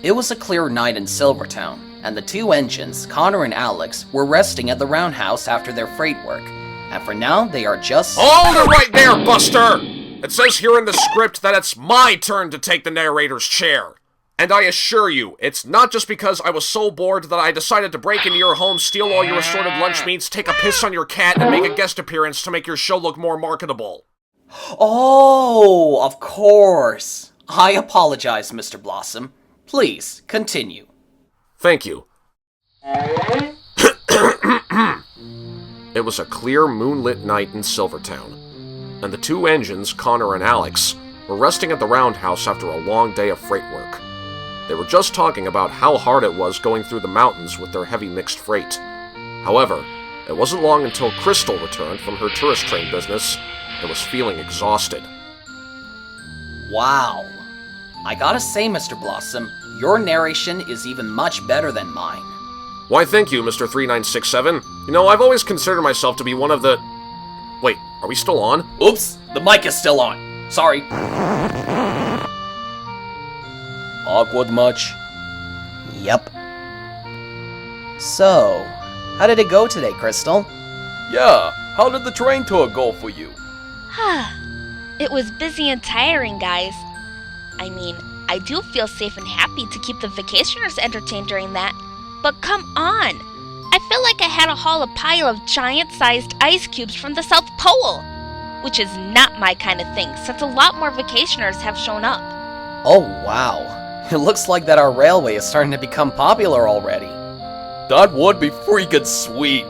It was a clear night in Silvertown, and the two engines, Connor and Alex, were resting at the roundhouse after their freight work. And for now, they are just... Hold it right there, Buster! It says here in the script that it's my turn to take the narrator's chair. And I assure you, it's not just because I was so bored that I decided to break into your home, steal all your assorted lunch meats, take a piss on your cat, and make a guest appearance to make your show look more marketable. Oh, of course. I apologize, Mr. Blossom. Please, continue. Thank you. It was a clear, moonlit night in Silvertown, and the two engines, Connor and Alex, were resting at the roundhouse after a long day of freight work. They were just talking about how hard it was going through the mountains with their heavy mixed freight. However, it wasn't long until Crystal returned from her tourist train business and was feeling exhausted. Wow. I gotta say, Mr. Blossom, your narration is even much better than mine. Why, thank you, Mr. 3967. You know, I've always considered myself to be one of the... Wait, are we still on? Oops, the mic is still on. Sorry. Awkward much? Yep. So, how did it go today, Crystal? Yeah, how did the train tour go for you? It was busy and tiring, guys. I mean, I do feel safe and happy to keep the vacationers entertained during that. But come on! I feel like I had to haul a pile of giant-sized ice cubes from the South Pole! Which is not my kind of thing, since a lot more vacationers have shown up. Oh, wow. It looks like that our railway is starting to become popular already. That would be freaking sweet.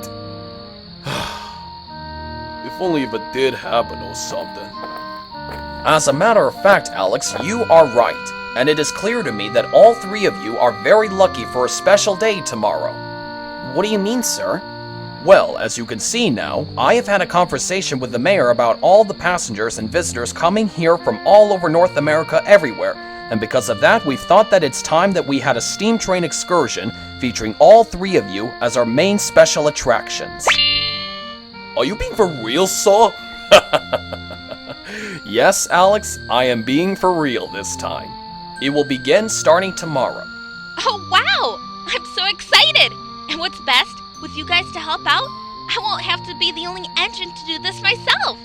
If only if it did happen or something. As a matter of fact, Alex, you are right. And it is clear to me that all three of you are very lucky for a special day tomorrow. What do you mean, sir? Well, as you can see now, I have had a conversation with the mayor about all the passengers and visitors coming here from all over North America everywhere, and because of that, we've thought that it's time that we had a steam train excursion featuring all three of you as our main special attractions. Are you being for real, sir? Yes, Alex, I am being for real this time. It will begin starting tomorrow. Oh, wow! I'm so excited! And what's best, with you guys to help out, I won't have to be the only engine to do this myself!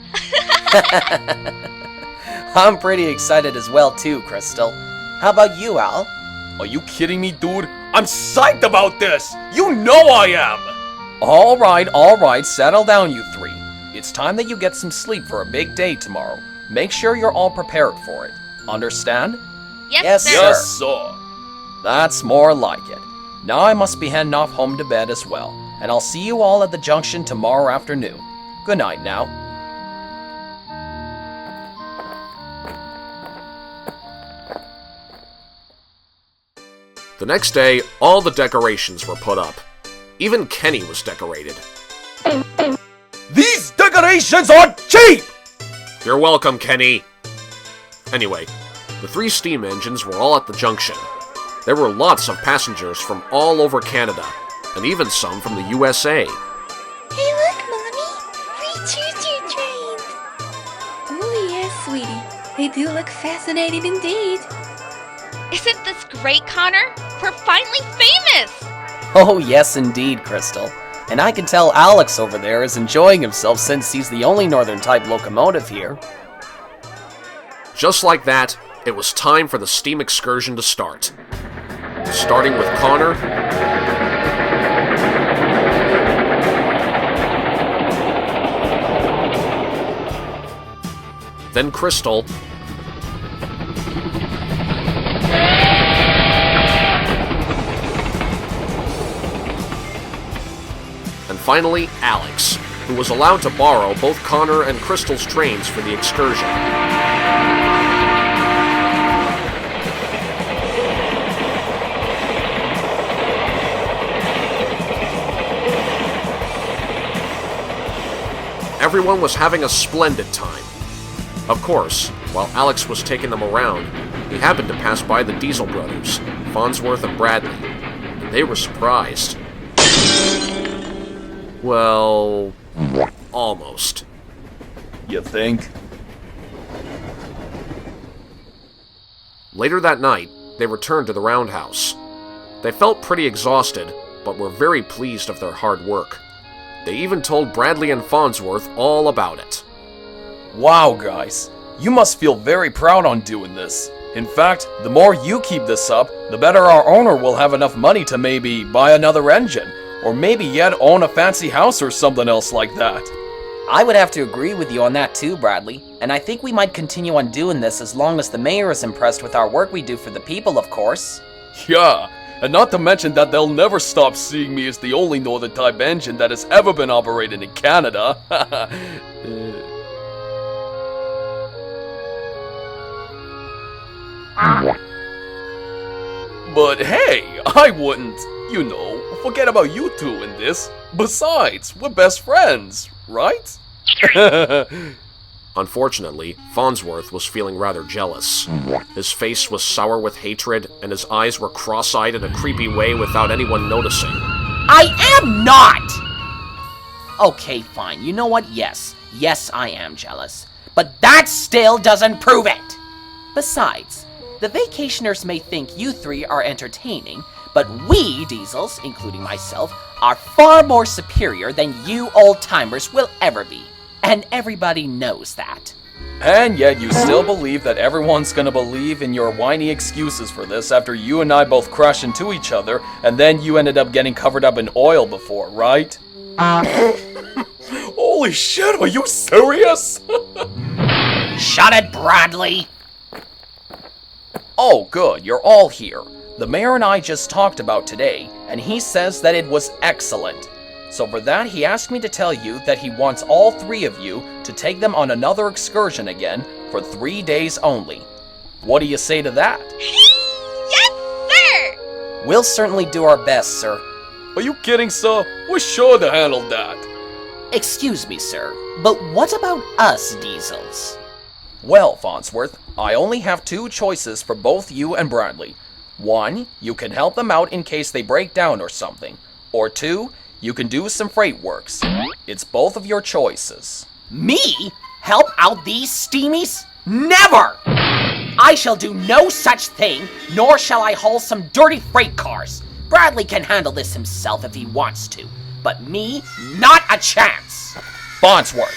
I'm pretty excited as well too, Crystal. How about you, Al? Are you kidding me, dude? I'm psyched about this! You know I am! All right, settle down, you three. It's time that you get some sleep for a big day tomorrow. Make sure you're all prepared for it. Understand? Yes, sir. Yes, sir. That's more like it. Now I must be heading off home to bed as well, and I'll see you all at the junction tomorrow afternoon. Good night now. The next day, all the decorations were put up. Even Kenny was decorated. These decorations are cheap! You're welcome, Kenny. Anyway, the three steam engines were all at the junction. There were lots of passengers from all over Canada, and even some from the USA. Hey look, Mommy! Free choo-choo trains! Oh yes, sweetie. They do look fascinating indeed. Isn't this great, Connor? We're finally famous! Oh yes indeed, Crystal. And I can tell Alex over there is enjoying himself since he's the only northern type locomotive here. Just like that, it was time for the steam excursion to start. Starting with Connor, then Crystal, and finally Alex, who was allowed to borrow both Connor and Crystal's trains for the excursion. Everyone was having a splendid time. Of course, while Alex was taking them around, he happened to pass by the Diesel brothers, Farnsworth and Bradley, and they were surprised. Well, almost. You think? Later that night, they returned to the roundhouse. They felt pretty exhausted, but were very pleased of their hard work. They even told Bradley and Farnsworth all about it. Wow, guys. You must feel very proud on doing this. In fact, the more you keep this up, the better our owner will have enough money to maybe buy another engine, or maybe yet own a fancy house or something else like that. I would have to agree with you on that too, Bradley. And I think we might continue on doing this as long as the mayor is impressed with our work we do for the people, of course. Yeah, and not to mention that they'll never stop seeing me as the only Northern type engine that has ever been operated in Canada. But hey, I wouldn't, forget about you two in this. Besides, we're best friends, right? Unfortunately, Farnsworth was feeling rather jealous. His face was sour with hatred, and his eyes were cross-eyed in a creepy way without anyone noticing. I am not! Okay, fine. You know what? Yes, I am jealous. But that still doesn't prove it! Besides, the vacationers may think you three are entertaining, but we, Diesels, including myself, are far more superior than you old-timers will ever be. And everybody knows that. And yet you still believe that everyone's gonna believe in your whiny excuses for this after you and I both crashed into each other, and then you ended up getting covered up in oil before, right? Holy shit, are you serious? Shut it, Bradley! Oh, good, you're all here. The mayor and I just talked about today, and he says that it was excellent. So for that, he asked me to tell you that he wants all three of you to take them on another excursion again for 3 days only. What do you say to that? Yes, sir! We'll certainly do our best, sir. Are you kidding, sir? We're sure to handle that. Excuse me, sir, but what about us, Diesels? Well, Farnsworth, I only have 2 choices for both you and Bradley. 1, you can help them out in case they break down or something. Or 2, you can do some freight works. It's both of your choices. Me? Help out these steamies? Never! I shall do no such thing, nor shall I haul some dirty freight cars. Bradley can handle this himself if he wants to, but me, not a chance. Farnsworth,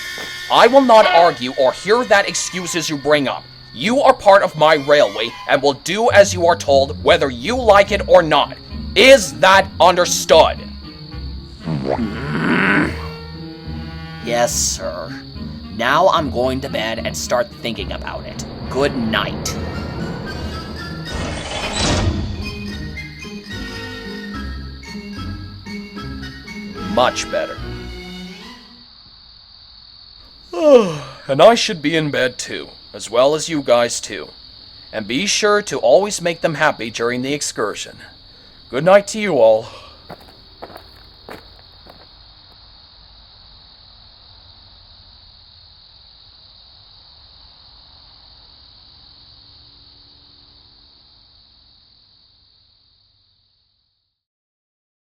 I will not argue or hear that excuses you bring up. You are part of my railway and will do as you are told whether you like it or not. Is that understood? Yes, sir. Now I'm going to bed and start thinking about it. Good night. Much better. And I should be in bed too, as well as you guys too. And be sure to always make them happy during the excursion. Good night to you all.